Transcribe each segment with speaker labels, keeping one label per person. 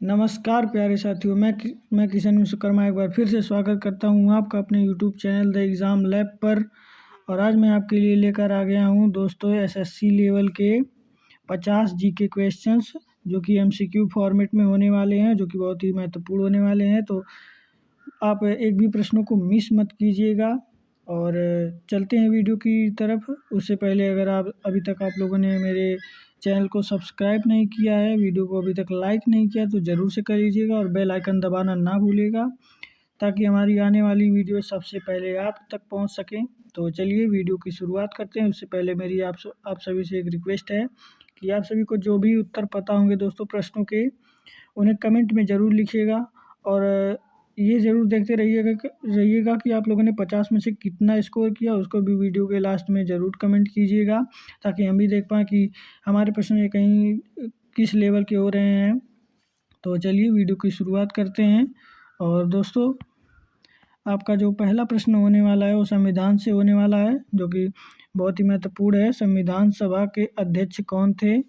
Speaker 1: नमस्कार प्यारे साथियों, मैं किशन विश्वकर्मा एक बार फिर से स्वागत करता हूं आपका अपने YouTube channel the exam lab पर। और आज मैं आपके लिए लेकर आ गया हूं दोस्तों एसएससी लेवल के 50 जीके क्वेश्चंस, जो कि एमसीक्यू फॉर्मेट में होने वाले हैं, जो कि बहुत ही महत्वपूर्ण होने वाले हैं। तो आप एक भी प्रश्नों को मिस मत कीजिएगा। और चलते हैं वीडियो की तरफ। उससे पहले अगर आप अभी तक आप लोगों ने मेरे चैनल को सब्सक्राइब नहीं किया है, वीडियो को अभी तक लाइक नहीं किया, तो ज़रूर से कर लीजिएगा और बेल आइकन दबाना ना भूलिएगा, ताकि हमारी आने वाली वीडियो सबसे पहले आप तक पहुंच सकें। तो चलिए वीडियो की शुरुआत करते हैं। उससे पहले मेरी आप सभी से एक रिक्वेस्ट है कि आप सभी को जो भी उत्तर पता होंगे दोस्तों प्रश्नों के, उन्हें कमेंट में ज़रूर लिखिएगा। और ये ज़रूर देखते रहिएगा कि आप लोगों ने 50 में से कितना स्कोर किया, उसको भी वीडियो के लास्ट में ज़रूर कमेंट कीजिएगा, ताकि हम भी देख पाएँ कि हमारे प्रश्न ये कहीं किस लेवल के हो रहे हैं। तो चलिए वीडियो की शुरुआत करते हैं। और दोस्तों आपका जो पहला प्रश्न होने वाला है वो संविधान से होने वाला है, जो कि बहुत ही महत्वपूर्ण है। संविधान सभा के अध्यक्ष कौन थे?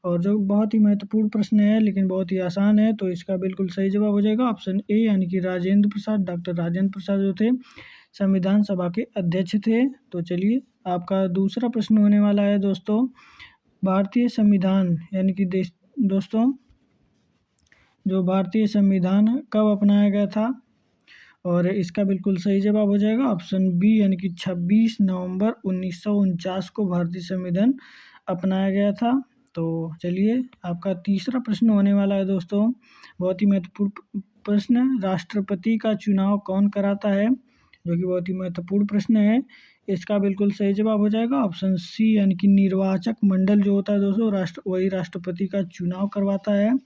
Speaker 1: और जो बहुत ही महत्वपूर्ण प्रश्न है, लेकिन बहुत ही आसान है, तो इसका बिल्कुल सही जवाब हो जाएगा ऑप्शन ए, यानी कि राजेंद्र प्रसाद। डॉक्टर राजेंद्र प्रसाद जो थे संविधान सभा के अध्यक्ष थे। तो चलिए आपका दूसरा प्रश्न होने वाला है दोस्तों, भारतीय संविधान यानी कि दोस्तों जो भारतीय संविधान कब अपनाया गया था? और इसका बिल्कुल सही जवाब हो जाएगा ऑप्शन बी, यानी कि 26 नवंबर 1949 को भारतीय संविधान अपनाया गया था। तो चलिए आपका तीसरा प्रश्न होने वाला है दोस्तों, बहुत ही महत्वपूर्ण प्रश्न, राष्ट्रपति का चुनाव कौन कराता है? जो कि बहुत ही महत्वपूर्ण प्रश्न है। इसका बिल्कुल सही जवाब हो जाएगा ऑप्शन सी, यानी कि निर्वाचक मंडल जो होता है दोस्तों वही राष्ट्रपति का चुनाव करवाता है।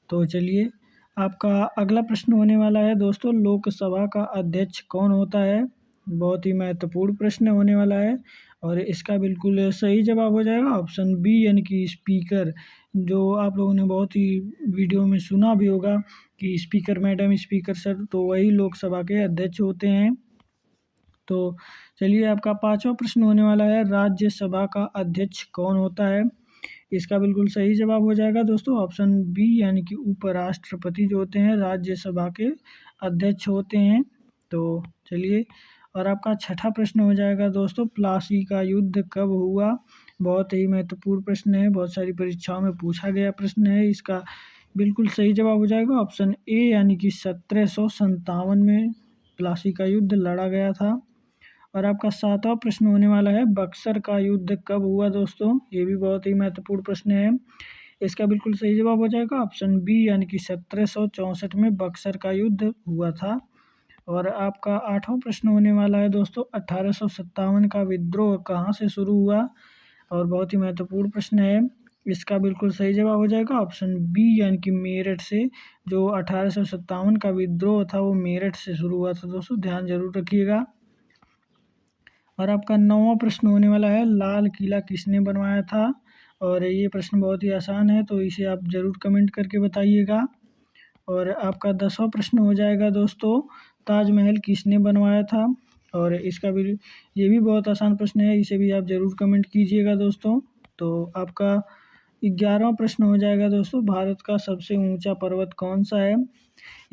Speaker 1: तो चलिए आपका अगला प्रश्न होने वाला है दोस्तों, लोकसभा का अध्यक्ष कौन होता है? बहुत ही महत्वपूर्ण प्रश्न होने वाला है और इसका बिल्कुल सही जवाब हो जाएगा ऑप्शन बी, यानी कि स्पीकर। जो आप लोगों ने बहुत ही वीडियो में सुना भी होगा कि स्पीकर मैडम, स्पीकर सर, तो वही लोकसभा के अध्यक्ष होते हैं। तो चलिए आपका पांचवा प्रश्न होने वाला है, राज्यसभा का अध्यक्ष कौन होता है? इसका बिल्कुल सही जवाब हो जाएगा दोस्तों ऑप्शन बी, यानी कि उपराष्ट्रपति जो होते हैं राज्यसभा के अध्यक्ष होते हैं। तो चलिए, और आपका छठा प्रश्न हो जाएगा दोस्तों, प्लासी का युद्ध कब हुआ? बहुत ही महत्वपूर्ण प्रश्न है, बहुत सारी परीक्षाओं में पूछा गया प्रश्न है। इसका बिल्कुल सही जवाब हो जाएगा ऑप्शन ए, यानी कि 1757 में प्लासी का युद्ध लड़ा गया था। और आपका सातवां प्रश्न होने वाला है, बक्सर का युद्ध कब हुआ दोस्तों? ये भी बहुत ही महत्वपूर्ण प्रश्न है। इसका बिल्कुल सही जवाब हो जाएगा ऑप्शन बी, यानी कि 1764 में बक्सर का युद्ध हुआ था। और आपका आठवां प्रश्न होने वाला है दोस्तों, 1857 का विद्रोह कहाँ से शुरू हुआ? और बहुत ही महत्वपूर्ण प्रश्न है। इसका बिल्कुल सही जवाब हो जाएगा ऑप्शन बी, यानी कि मेरठ से। जो 1857 का विद्रोह था वो मेरठ से शुरू हुआ था दोस्तों, ध्यान जरूर रखिएगा। और आपका नौवां प्रश्न होने वाला है, लाल किला किसने बनवाया था? और ये प्रश्न बहुत ही आसान है, तो इसे आप ज़रूर कमेंट करके बताइएगा। और आपका 10वां प्रश्न हो जाएगा दोस्तों, ताजमहल किसने बनवाया था? और इसका भी, ये भी बहुत आसान प्रश्न है, इसे भी आप ज़रूर कमेंट कीजिएगा दोस्तों। तो आपका 11वां प्रश्न हो जाएगा दोस्तों, भारत का सबसे ऊंचा पर्वत कौन सा है?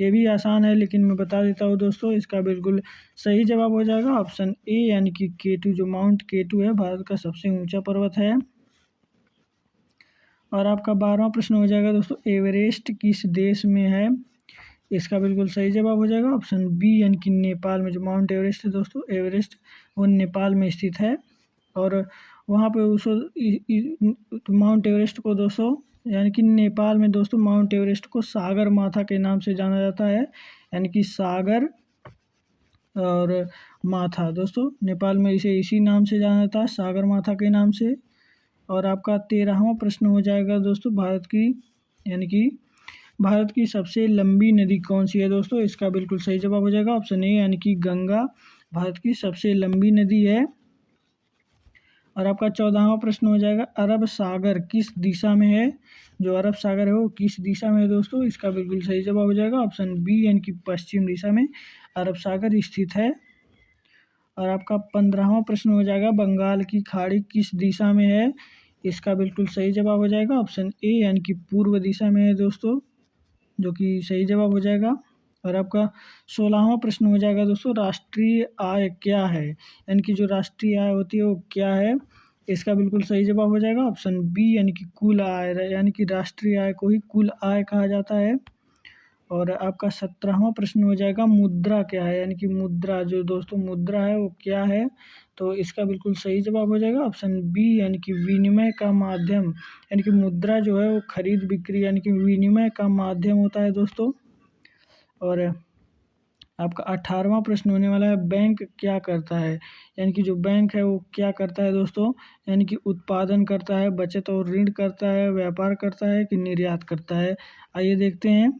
Speaker 1: ये भी आसान है, लेकिन मैं बता देता हूँ दोस्तों, इसका बिल्कुल सही जवाब हो जाएगा ऑप्शन ए, यानी कि केटू। जो माउंट केटू है भारत का सबसे ऊंचा पर्वत है। और आपका 12वां प्रश्न हो जाएगा दोस्तों, एवरेस्ट किस देश में है? इसका बिल्कुल सही जवाब हो जाएगा ऑप्शन बी, यानी कि नेपाल में। जो माउंट एवरेस्ट है दोस्तों, एवरेस्ट वो नेपाल में स्थित है। और वहाँ पे उस माउंट एवरेस्ट को दोस्तों, यानी कि नेपाल में दोस्तों, माउंट एवरेस्ट को सागर माथा के नाम से जाना जाता है, यानी कि सागर और माथा दोस्तों, नेपाल में इसे इसी नाम से जाना जाता है, सागर माथा के नाम से। और आपका 13वां प्रश्न हो जाएगा दोस्तों, यानी कि भारत की सबसे लंबी नदी कौन सी है दोस्तों? इसका बिल्कुल सही जवाब हो जाएगा ऑप्शन ए, यानी कि गंगा भारत की सबसे लंबी नदी है। और आपका 14वां प्रश्न हो जाएगा, अरब सागर किस दिशा में है? जो अरब सागर है वो किस दिशा में है दोस्तों? इसका बिल्कुल सही जवाब हो जाएगा ऑप्शन बी, यानी कि पश्चिम दिशा में अरब सागर स्थित है। और आपका 15वां प्रश्न हो जाएगा, बंगाल की खाड़ी किस दिशा में है? इसका बिल्कुल सही जवाब हो जाएगा ऑप्शन ए, यानी कि पूर्व दिशा में है दोस्तों। जो कि सही जवाब हो जाएगा। और आपका 16वां प्रश्न हो जाएगा दोस्तों, राष्ट्रीय आय क्या है, यानी कि जो राष्ट्रीय आय होती है वो क्या है। इसका बिल्कुल सही जवाब हो जाएगा ऑप्शन बी, यानी कि कुल आय, यानी कि राष्ट्रीय आय को ही कुल आय कहा जाता है। और आपका 17वां प्रश्न हो जाएगा, मुद्रा क्या है, यानी कि मुद्रा, जो दोस्तों मुद्रा है वो क्या है। तो इसका बिल्कुल सही जवाब हो जाएगा ऑप्शन बी, यानी कि विनिमय का माध्यम, यानी कि मुद्रा जो है वो खरीद बिक्री यानी कि विनिमय का माध्यम होता है दोस्तों। और आपका 18वां प्रश्न होने वाला है, बैंक क्या करता है, यानी कि जो बैंक है वो क्या करता है दोस्तों, यानी कि उत्पादन करता है, बचत और ऋण करता है, व्यापार करता है कि निर्यात करता है। आइए देखते हैं।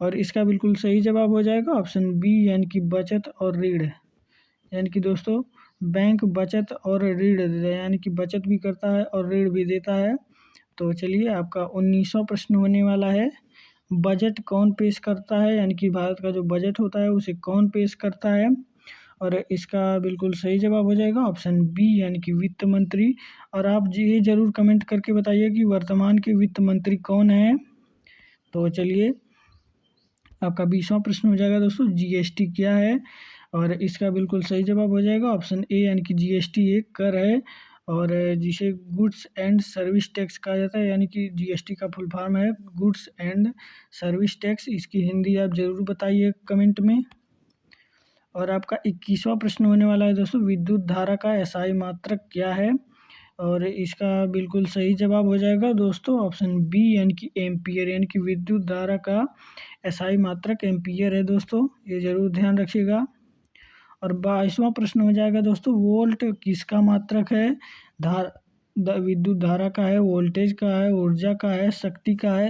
Speaker 1: और इसका बिल्कुल सही जवाब हो जाएगा ऑप्शन बी, यानी कि बचत और ऋण, यानी कि दोस्तों बैंक बचत और ऋण, यानी कि बचत भी करता है और ऋण भी देता है। तो चलिए, आपका 19वां प्रश्न होने वाला है, बजट कौन पेश करता है, यानी कि भारत का जो बजट होता है उसे कौन पेश करता है। और इसका बिल्कुल सही जवाब हो जाएगा ऑप्शन बी, यानी कि वित्त मंत्री। और आप ये ज़रूर कमेंट करके बताइए कि वर्तमान के वित्त मंत्री कौन है। तो चलिए, आपका 20वां प्रश्न हो जाएगा दोस्तों, जीएसटी क्या है। और इसका बिल्कुल सही जवाब हो जाएगा ऑप्शन ए, यानी कि जीएसटी एक कर है और जिसे गुड्स एंड सर्विस टैक्स कहा जाता है, यानी कि जीएसटी का फुल फॉर्म है गुड्स एंड सर्विस टैक्स। इसकी हिंदी आप ज़रूर बताइए कमेंट में। और आपका 21वां प्रश्न होने वाला है दोस्तों, विद्युत धारा का एसआई मात्रक क्या है। और इसका बिल्कुल सही जवाब हो जाएगा दोस्तों ऑप्शन बी, यानी कि एम्पियर, यानी कि विद्युत धारा का एसआई मात्रक एम्पियर है दोस्तों, ये ज़रूर ध्यान रखिएगा। और 22वां प्रश्न हो जाएगा दोस्तों, वोल्ट किसका मात्रक है। विद्युत धारा का है, वोल्टेज का है, ऊर्जा का है, शक्ति का है।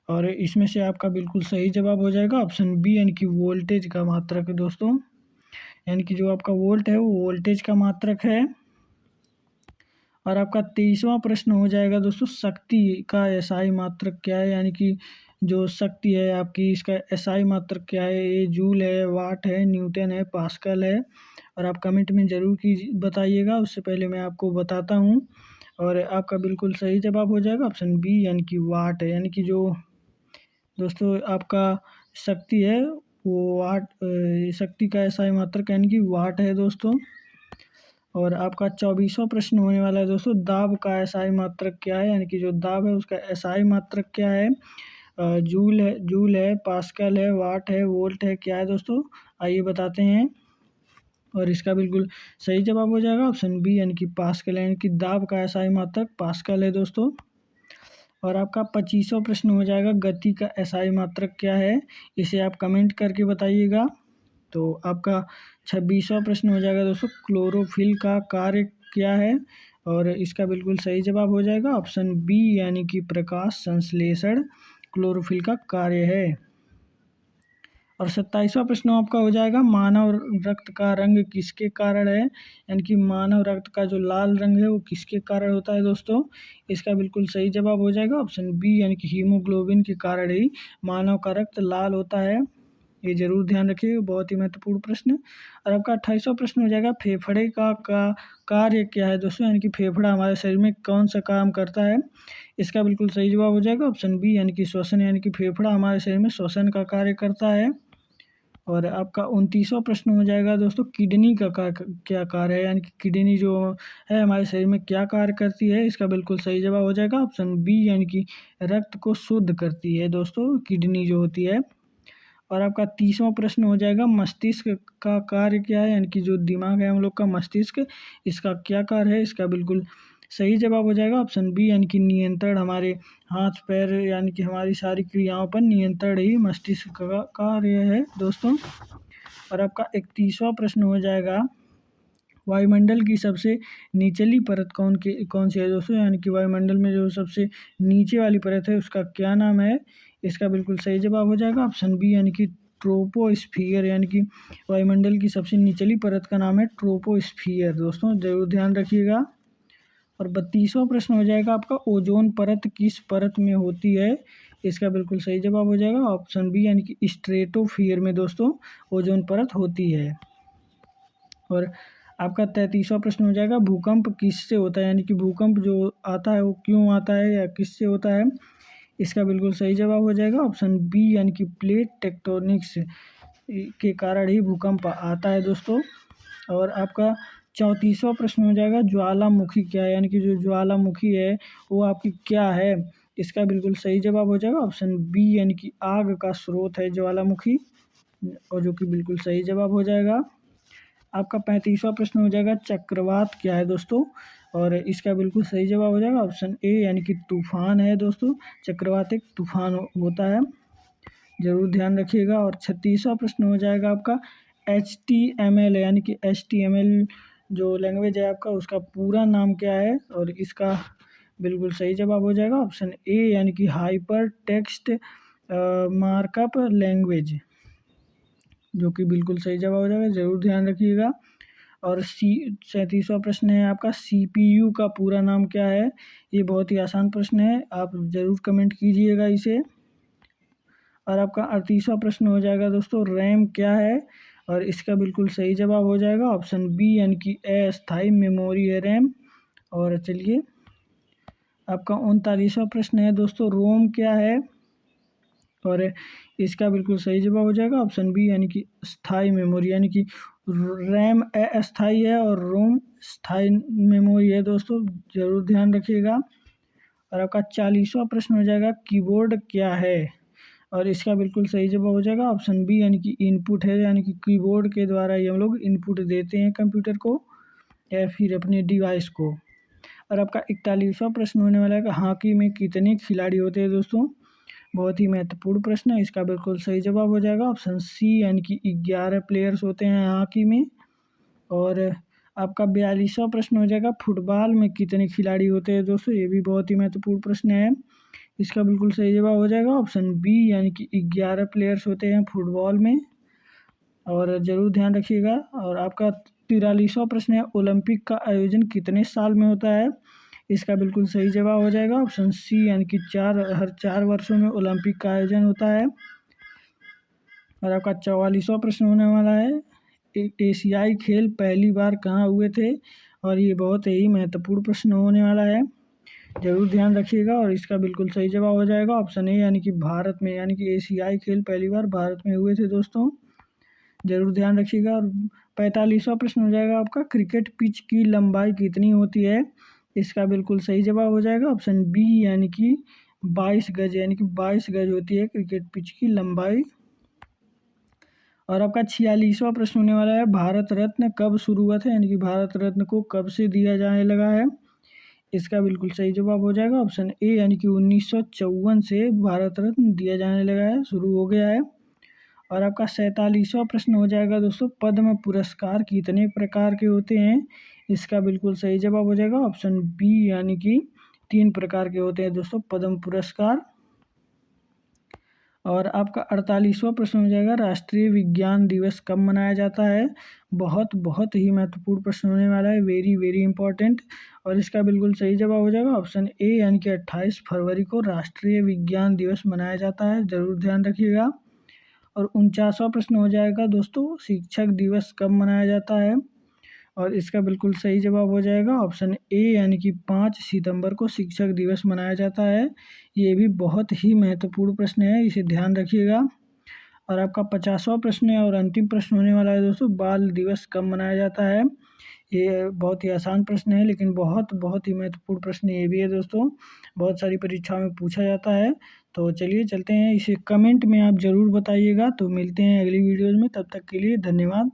Speaker 1: और इसमें से आपका बिल्कुल सही जवाब हो जाएगा ऑप्शन बी, यानी कि वोल्टेज का मात्रक है दोस्तों, यानी कि जो आपका वोल्ट है वो वोल्टेज का मात्रक है। और आपका 23वां प्रश्न हो जाएगा दोस्तों, शक्ति का एसआई मात्रक क्या है, यानी कि जो शक्ति है आपकी, इसका एसआई मात्रक क्या है। ये जूल है, वाट है, न्यूटन है, पास्कल है। और आप कमेंट में ज़रूर बताइएगा, उससे पहले मैं आपको बताता हूँ। और आपका बिल्कुल सही जवाब हो जाएगा ऑप्शन बी, यानी कि वाट है, यानी कि जो दोस्तों आपका शक्ति है वो वाट, शक्ति का एसआई मात्रक यानी कि वाट है दोस्तों। और आपका 24वां प्रश्न होने वाला है दोस्तों, दाब का एसआई मात्रक क्या है, यानी कि जो दाब है उसका एसआई मात्रक क्या है। जूल है, पास्कल है, वाट है, वोल्ट है, क्या है दोस्तों, आइए बताते हैं। और इसका बिल्कुल सही जवाब हो जाएगा ऑप्शन बी, यानी कि पास्कल, यानी कि दाब का एसआई मात्रक पास्कल है दोस्तों। और आपका 25वां प्रश्न हो जाएगा, गति का एसआई मात्रक क्या है, इसे आप कमेंट करके बताइएगा। तो आपका 26वां प्रश्न हो जाएगा दोस्तों, क्लोरोफिल का कार्य क्या है। और इसका बिल्कुल सही जवाब हो जाएगा ऑप्शन बी, यानी कि प्रकाश संश्लेषण क्लोरोफिल का कार्य है। और 27वां प्रश्न आपका हो जाएगा, मानव रक्त का रंग किसके कारण है, यानी कि मानव रक्त का जो लाल रंग है वो किसके कारण होता है दोस्तों। इसका बिल्कुल सही जवाब हो जाएगा ऑप्शन बी, यानी कि हीमोग्लोबिन के कारण ही मानव का रक्त लाल होता है, ये जरूर ध्यान रखिएगा, बहुत ही महत्वपूर्ण प्रश्न। और आपका 28वां प्रश्न हो जाएगा, फेफड़े का कार्य क्या है दोस्तों, यानी कि फेफड़ा हमारे शरीर में कौन सा काम करता है। इसका बिल्कुल सही जवाब हो जाएगा ऑप्शन बी, यानी कि श्वसन, यानी कि फेफड़ा हमारे शरीर में श्वसन का कार्य करता है। और आपका 29वां प्रश्न हो जाएगा दोस्तों, किडनी का क्या कार्य है, यानी कि किडनी जो है हमारे शरीर में क्या कार्य करती है। इसका बिल्कुल सही जवाब हो जाएगा ऑप्शन बी, यानी कि रक्त को शुद्ध करती है दोस्तों किडनी जो होती है। और आपका 30वां प्रश्न हो जाएगा, मस्तिष्क का कार्य क्या है, यानी कि जो दिमाग है हम लोग का मस्तिष्क, इसका क्या कार्य है। इसका बिल्कुल सही जवाब हो जाएगा ऑप्शन बी, यानी कि नियंत्रण, हमारे हाथ पैर यानी कि हमारी सारी क्रियाओं पर नियंत्रण ही मस्तिष्क का कार्य है दोस्तों। और आपका 31वां प्रश्न हो जाएगा, वायुमंडल की सबसे निचली परत कौन सी है दोस्तों, यानी कि वायुमंडल में जो सबसे नीचे वाली परत है उसका क्या नाम है। इसका बिल्कुल सही जवाब हो जाएगा ऑप्शन बी, यानी कि ट्रोपोस्फियर, यानी कि वायुमंडल की सबसे निचली परत का नाम है ट्रोपोस्फियर दोस्तों, जरूर ध्यान रखिएगा। और 32वां प्रश्न हो जाएगा आपका, ओजोन परत किस परत में होती है। इसका बिल्कुल सही जवाब हो जाएगा ऑप्शन बी, यानी कि स्ट्रेटोफियर में दोस्तों ओजोन परत होती है। और आपका 33वां प्रश्न हो जाएगा, भूकंप किससे होता है, यानी कि भूकंप जो आता है वो क्यों आता है या किससे होता है। इसका बिल्कुल सही जवाब हो जाएगा ऑप्शन बी यानी कि प्लेट टेक्टोनिक्स के कारण ही भूकंप आता है दोस्तों। और आपका 34वां प्रश्न हो जाएगा ज्वालामुखी क्या है, यानी कि जो ज्वालामुखी है वो आपकी क्या है। इसका बिल्कुल सही जवाब हो जाएगा ऑप्शन बी यानी कि आग का स्रोत है ज्वालामुखी, और जो कि बिल्कुल सही जवाब हो जाएगा। आपका 35वां प्रश्न हो जाएगा चक्रवात क्या है दोस्तों, और इसका बिल्कुल सही जवाब हो जाएगा ऑप्शन ए यानी कि तूफान है दोस्तों। चक्रवात एक तूफान होता है, ज़रूर ध्यान रखिएगा। और 36वां प्रश्न हो जाएगा आपका HTML यानी कि HTML जो लैंग्वेज है आपका, उसका पूरा नाम क्या है, और इसका बिल्कुल सही जवाब हो जाएगा ऑप्शन ए यानी कि हाइपर टेक्स्ट मार्कअप लैंग्वेज, जो कि बिल्कुल सही जवाब हो जाएगा, ज़रूर ध्यान रखिएगा। और 37वां प्रश्न है आपका CPU का पूरा नाम क्या है। ये बहुत ही आसान प्रश्न है, आप ज़रूर कमेंट कीजिएगा इसे। और आपका 38वां प्रश्न हो जाएगा दोस्तों रैम क्या है, और इसका बिल्कुल सही जवाब हो जाएगा ऑप्शन बी यानी कि अस्थायी मेमोरी है रैम। और चलिए आपका 39वां प्रश्न है दोस्तों रोम क्या है, और इसका बिल्कुल सही जवाब हो जाएगा ऑप्शन बी यानी कि स्थायी मेमोरी, यानी कि रैम अस्थायी है और रोम स्थायी मेमोरी है दोस्तों, ज़रूर ध्यान रखिएगा। और आपका 40वां प्रश्न हो जाएगा कीबोर्ड क्या है, और इसका बिल्कुल सही जवाब हो जाएगा ऑप्शन बी यानी कि इनपुट है, यानी कि कीबोर्ड के द्वारा ही हम लोग इनपुट देते हैं कंप्यूटर को या फिर अपने डिवाइस को। और आपका 41वां प्रश्न होने वाला है कि हॉकी में कितने खिलाड़ी होते हैं दोस्तों, बहुत ही महत्वपूर्ण प्रश्न है। इसका बिल्कुल सही जवाब हो जाएगा ऑप्शन सी यानी कि 11 प्लेयर्स होते हैं हॉकी में। और आपका 42वां प्रश्न हो जाएगा फुटबॉल में कितने खिलाड़ी होते हैं दोस्तों, ये भी बहुत ही महत्वपूर्ण प्रश्न है। इसका बिल्कुल सही जवाब हो जाएगा ऑप्शन बी यानी कि 11 प्लेयर्स होते हैं फुटबॉल में, और ज़रूर ध्यान रखिएगा। और आपका 43वां प्रश्न है ओलंपिक का आयोजन कितने साल में होता है। इसका बिल्कुल सही जवाब हो जाएगा ऑप्शन सी यानी कि हर 4 वर्षों में ओलंपिक का आयोजन होता है। और आपका 44वां प्रश्न होने वाला है एशियाई खेल पहली बार कहाँ हुए थे, और ये बहुत ही महत्वपूर्ण प्रश्न होने वाला है, ज़रूर ध्यान रखिएगा। और इसका बिल्कुल सही जवाब हो जाएगा ऑप्शन ए यानी कि भारत में, यानी कि एशियाई खेल पहली बार भारत में हुए थे दोस्तों, ज़रूर ध्यान रखिएगा। और 45वां प्रश्न हो जाएगा आपका क्रिकेट पिच की लंबाई कितनी होती है। इसका बिल्कुल सही जवाब हो जाएगा ऑप्शन बी यानी कि 22 गज, यानी कि 22 गज होती है क्रिकेट पिच की लंबाई। और आपका 46वां प्रश्न होने वाला है भारत रत्न कब शुरू हुआ था, यानी कि भारत रत्न को कब से दिया जाने लगा है। इसका बिल्कुल सही जवाब हो जाएगा ऑप्शन ए यानी कि 1954 से भारत रत्न दिया जाने लगा है, शुरू हो गया है। और आपका 47वां प्रश्न हो जाएगा दोस्तों पद्म पुरस्कार कितने प्रकार के होते हैं। इसका बिल्कुल सही जवाब हो जाएगा ऑप्शन बी यानी कि 3 प्रकार के होते हैं दोस्तों पद्म पुरस्कार। और आपका 48वां प्रश्न हो जाएगा राष्ट्रीय विज्ञान दिवस कब मनाया जाता है। बहुत ही महत्वपूर्ण प्रश्न होने वाला है, वेरी वेरी इंपॉर्टेंट। और इसका बिल्कुल सही जवाब हो जाएगा ऑप्शन ए यानी कि 28 फरवरी को राष्ट्रीय विज्ञान दिवस मनाया जाता है, ज़रूर ध्यान रखिएगा। और 49वां प्रश्न हो जाएगा दोस्तों शिक्षक दिवस कब मनाया जाता है, और इसका बिल्कुल सही जवाब हो जाएगा ऑप्शन ए यानी कि 5 सितंबर को शिक्षक दिवस मनाया जाता है। ये भी बहुत ही महत्वपूर्ण प्रश्न है, इसे ध्यान रखिएगा। और आपका 50वां प्रश्न है और अंतिम प्रश्न होने वाला है दोस्तों बाल दिवस कब मनाया जाता है। ये बहुत ही आसान प्रश्न है, लेकिन बहुत ही महत्वपूर्ण प्रश्न ये भी है दोस्तों, बहुत सारी परीक्षाओं में पूछा जाता है। तो चलिए चलते हैं, इसे कमेंट में आप ज़रूर बताइएगा। तो मिलते हैं अगली वीडियोज़ में, तब तक के लिए धन्यवाद।